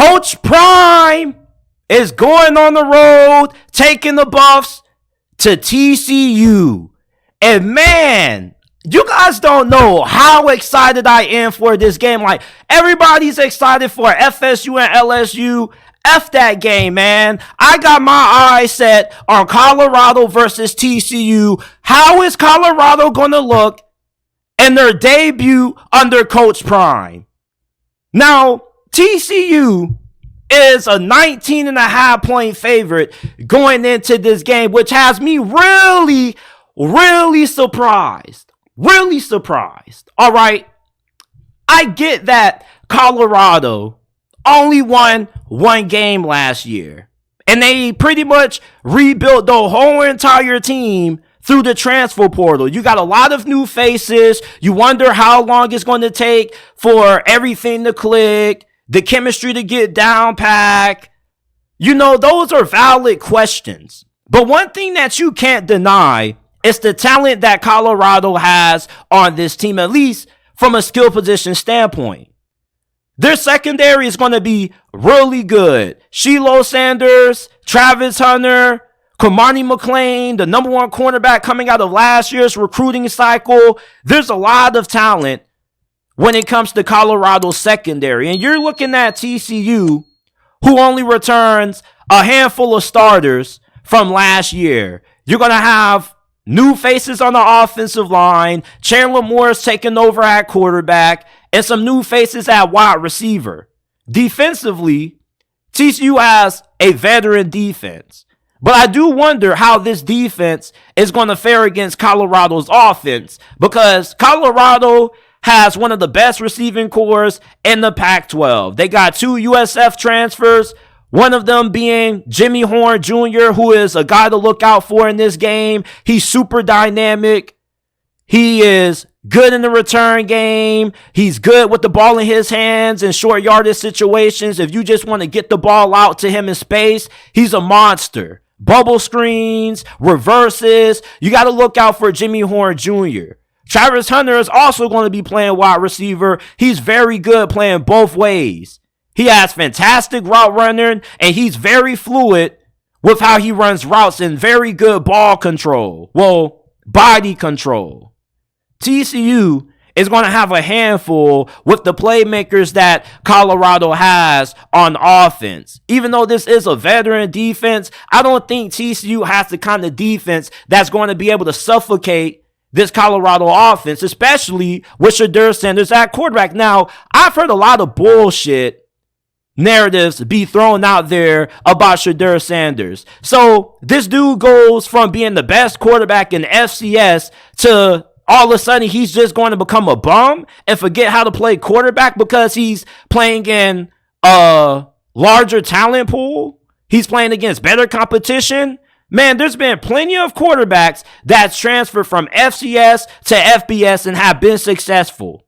Coach Prime is going on the road, taking the Buffs to TCU. And man, you guys don't know how excited I am for this game. Like, everybody's excited for FSU and LSU. F that game, man. I got my eyes set on Colorado versus TCU. How is Colorado going to look in their debut under Coach Prime? Now, TCU is a 19.5 point favorite going into this game, which has me really surprised. Really surprised. All right. I get that Colorado only won one game last year, and they pretty much rebuilt the whole entire team through the transfer portal. You got a lot of new faces. You wonder how long it's going to take for everything to click, the chemistry to get down packed. You know, those are valid questions. But one thing that you can't deny is the talent that Colorado has on this team, at least from a skill position standpoint. Their secondary is going to be really good. Shiloh Sanders, Travis Hunter, Kamani McLean, the number one cornerback coming out of last year's recruiting cycle. There's a lot of talent when it comes to Colorado's secondary. And you're looking at TCU, who only returns a handful of starters from last year. You're going to have new faces on the offensive line, Chandler Morris taking over at quarterback, and some new faces at wide receiver. Defensively, TCU has a veteran defense. But I do wonder how this defense is going to fare against Colorado's offense, because Colorado has one of the best receiving corps in the Pac-12. They got 2 USF transfers, one of them being Jimmy Horn Jr., who is a guy to look out for in this game. He's super dynamic. He is good in the return game. He's good with the ball in his hands in short yardage situations. If you just want to get the ball out to him in space, he's a monster. Bubble screens, reverses. You got to look out for Jimmy Horn Jr. Travis Hunter is also going to be playing wide receiver. He's very good playing both ways. He has fantastic route running, and he's very fluid with how he runs routes and very good ball control. Well, body control. TCU is going to have a handful with the playmakers that Colorado has on offense. Even though this is a veteran defense, I don't think TCU has the kind of defense that's going to be able to suffocate this Colorado offense, especially with Deion Sanders at quarterback. Now, I've heard a lot of bullshit narratives be thrown out there about Deion Sanders. So this dude goes from being the best quarterback in FCS to all of a sudden he's just going to become a bum and forget how to play quarterback because he's playing in a larger talent pool. He's playing against better competition. Man, there's been plenty of quarterbacks that's transferred from FCS to FBS and have been successful.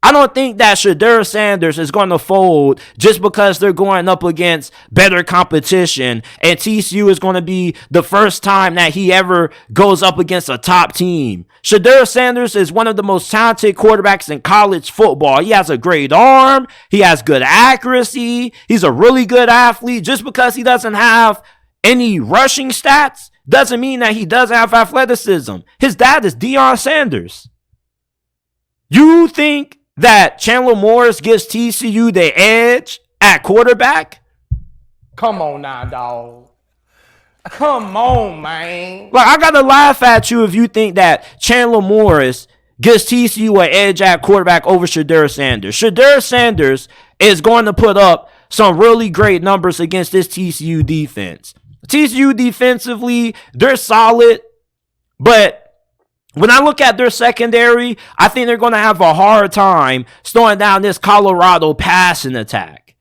I don't think that Deion Sanders is going to fold just because they're going up against better competition, and TCU is going to be the first time that he ever goes up against a top team. Deion Sanders is one of the most talented quarterbacks in college football. He has a great arm. He has good accuracy. He's a really good athlete. Just because he doesn't have any rushing stats doesn't mean that he doesn't have athleticism. His dad is Deion Sanders. You think that Chandler Morris gives TCU the edge at quarterback? Come on now, dog. Come on, man. Like, I gotta laugh at you if you think that Chandler Morris gives TCU an edge at quarterback over Deion Sanders. Deion Sanders is going to put up some really great numbers against this TCU defense. TCU defensively, they're solid, but when I look at their secondary, I think they're going to have a hard time slowing down this Colorado passing attack.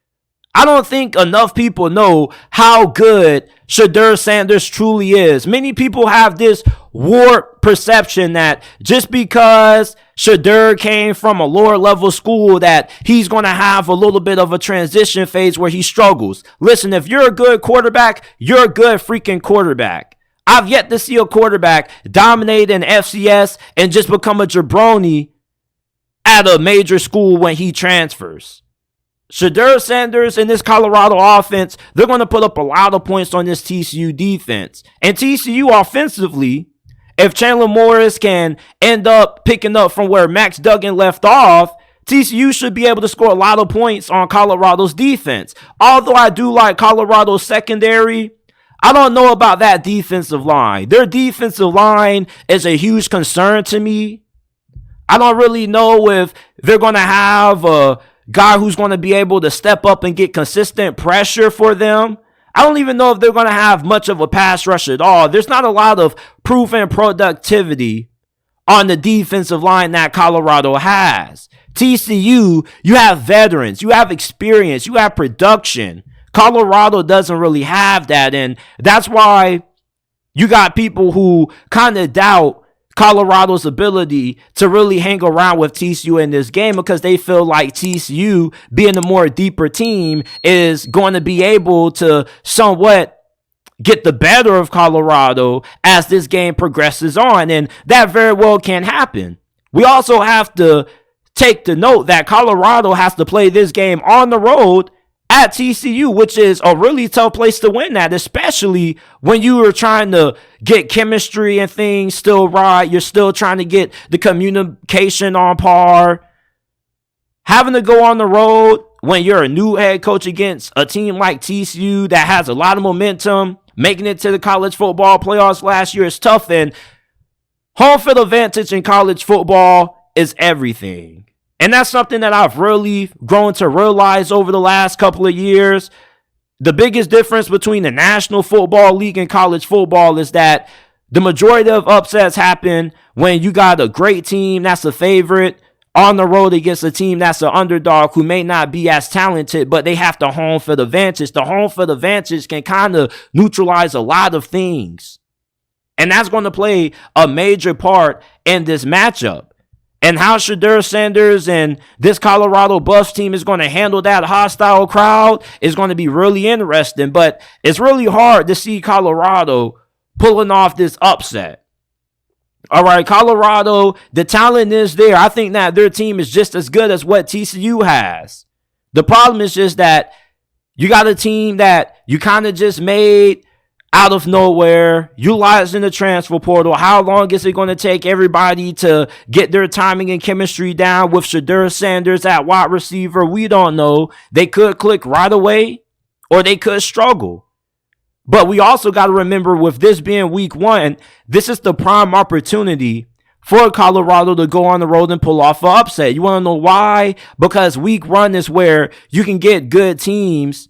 I don't think enough people know how good Deion Sanders truly is. Many people have this warped perception that just because Deion came from a lower level school that he's going to have a little bit of a transition phase where he struggles. Listen, if you're a good quarterback, you're a good freaking quarterback. I've yet to see a quarterback dominate in FCS and just become a jabroni at a major school when he transfers. Shedeur Sanders and this Colorado offense, they're going to put up a lot of points on this TCU defense. And TCU offensively, if Chandler Morris can end up picking up from where Max Duggan left off, TCU should be able to score a lot of points on Colorado's defense. Although I do like Colorado's secondary, I don't know about that defensive line. Their defensive line is a huge concern to me. I don't really know if they're going to have a guy who's going to be able to step up and get consistent pressure for them. I don't even know if they're going to have much of a pass rush at all. There's not a lot of proven productivity on the defensive line that Colorado has. TCU, you have veterans, you have experience, you have production. Colorado doesn't really have that, and that's why you got people who kind of doubt Colorado's ability to really hang around with TCU in this game because they feel like TCU, being the more deeper team, is going to be able to somewhat get the better of Colorado as this game progresses on, and that very well can happen. We also have to take the note that Colorado has to play this game on the road at TCU, which is a really tough place to win at, especially when you are trying to get chemistry and things still right. You're still trying to get the communication on par. Having to go on the road when you're a new head coach against a team like TCU that has a lot of momentum, making it to the college football playoffs last year is tough, and home field advantage in college football is everything. And that's something that I've really grown to realize over the last couple of years. The biggest difference between the National Football League and college football is that the majority of upsets happen when you got a great team that's a favorite on the road against a team that's an underdog who may not be as talented, but they have the home field advantage. The home field advantage can kind of neutralize a lot of things. And that's going to play a major part in this matchup. And how Shedeur Sanders and this Colorado Buffs team is going to handle that hostile crowd is going to be really interesting. But it's really hard to see Colorado pulling off this upset. All right, Colorado, the talent is there. I think that their team is just as good as what TCU has. The problem is just that you got a team that you kind of just made out of nowhere, utilizing the transfer portal. How long is it going to take everybody to get their timing and chemistry down with Shedeur Sanders at wide receiver? We don't know. They could click right away or they could struggle. But we also got to remember, with this being week one, this is the prime opportunity for Colorado to go on the road and pull off an upset. You want to know why? Because week one is where you can get good teams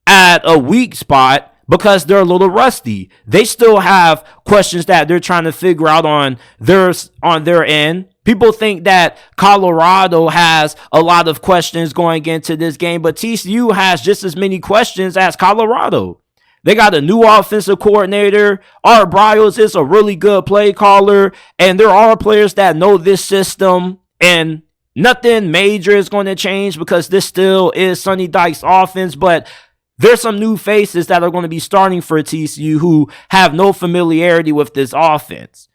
at a weak spot because they're a little rusty. They still have questions that they're trying to figure out on their end. People think that Colorado has a lot of questions going into this game, but TCU has just as many questions as Colorado. They got a new offensive coordinator. Art Briles is a really good play caller, and there are players that know this system, and nothing major is going to change because this still is Sonny Dykes' offense, but there's some new faces that are going to be starting for TCU who have no familiarity with this offense.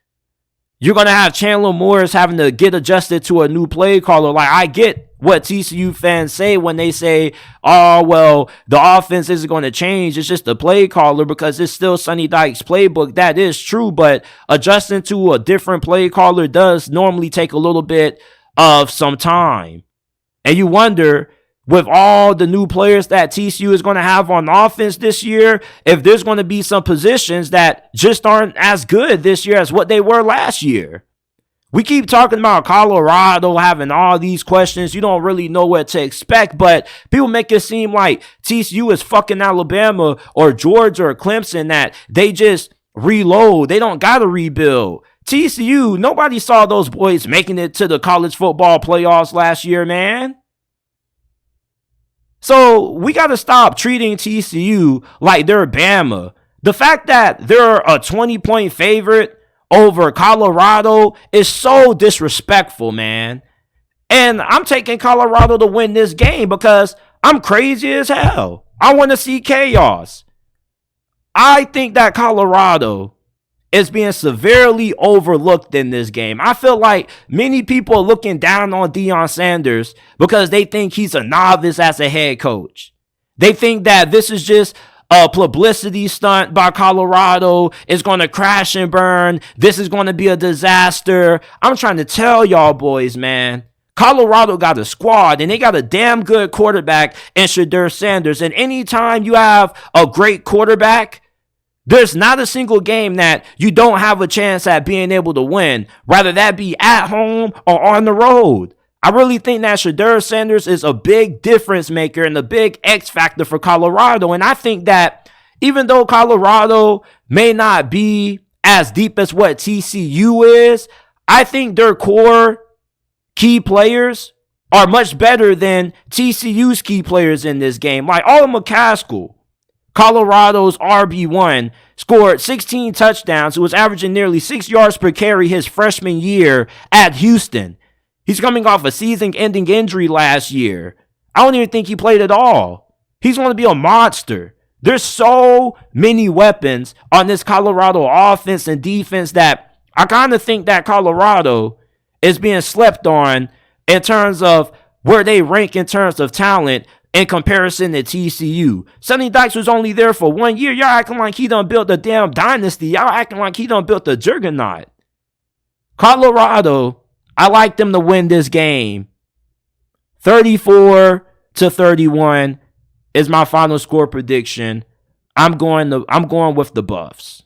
You're going to have Chandler Morris having to get adjusted to a new play caller. Like, I get what TCU fans say when they say, oh, well, the offense isn't going to change. It's just the play caller because it's still Sonny Dykes' playbook. That is true, but adjusting to a different play caller does normally take a little bit of some time. And you wonder, with all the new players that TCU is going to have on offense this year, if there's going to be some positions that just aren't as good this year as what they were last year. We keep talking about Colorado having all these questions. You don't really know what to expect, but people make it seem like TCU is fucking Alabama or Georgia or Clemson, that they just reload. They don't got to rebuild. TCU, nobody saw those boys making it to the college football playoffs last year, man. So we got to stop treating TCU like they're Bama. The fact that they're a 20-point favorite over Colorado is so disrespectful, man. And I'm taking Colorado to win this game because I'm crazy as hell. I want to see chaos. I think that Colorado is being severely overlooked in this game. I feel like many people are looking down on Deion Sanders because they think he's a novice as a head coach. They think that this is just a publicity stunt by Colorado. It's going to crash and burn. This is going to be a disaster. I'm trying to tell y'all boys, man. Colorado got a squad, and they got a damn good quarterback in HC Sanders. And anytime you have a great quarterback, there's not a single game that you don't have a chance at being able to win, whether that be at home or on the road. I really think that HC Sanders is a big difference maker and a big X factor for Colorado. And I think that even though Colorado may not be as deep as what TCU is, I think their core key players are much better than TCU's key players in this game. Like All McCaskill, Colorado's RB1, scored 16 touchdowns. He was averaging nearly 6 yards per carry his freshman year at Houston. He's coming off a season-ending injury last year. I don't even think he played at all. He's going to be a monster. There's so many weapons on this Colorado offense and defense that I kind of think that Colorado is being slept on in terms of where they rank in terms of talent in comparison to TCU. Sonny Dykes was only there for 1 year. Y'all acting like he done built a damn dynasty. Y'all acting like he done built a juggernaut. Colorado, I like them to win this game. 34-31 is my final score prediction. I'm going with the Buffs.